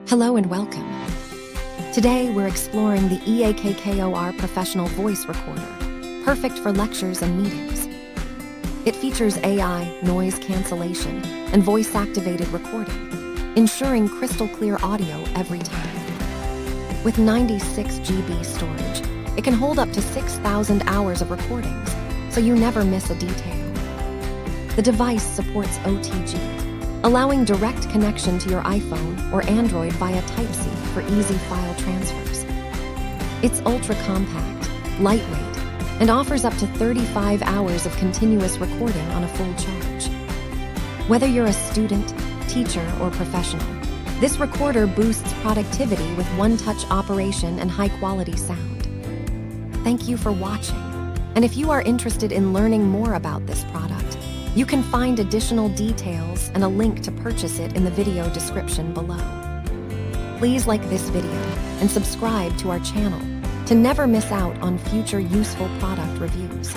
Hello and welcome. Today we're exploring the EAKKOR Professional Voice Recorder, perfect for lectures and meetings. It features AI, noise cancellation, and voice-activated recording, ensuring crystal clear audio every time. With 96 GB storage, it can hold up to 6,000 hours of recordings, so you never miss a detail. The device supports OTG, allowing direct connection to your iPhone or Android via Type-C for easy file transfers. It's ultra-compact, lightweight, and offers up to 35 hours of continuous recording on a full charge. Whether you're a student, teacher, or professional, this recorder boosts productivity with one-touch operation and high-quality sound. Thank you for watching, and if you are interested in learning more about this product, you can find additional details and a link to purchase it in the video description below. Please like this video and subscribe to our channel to never miss out on future useful product reviews.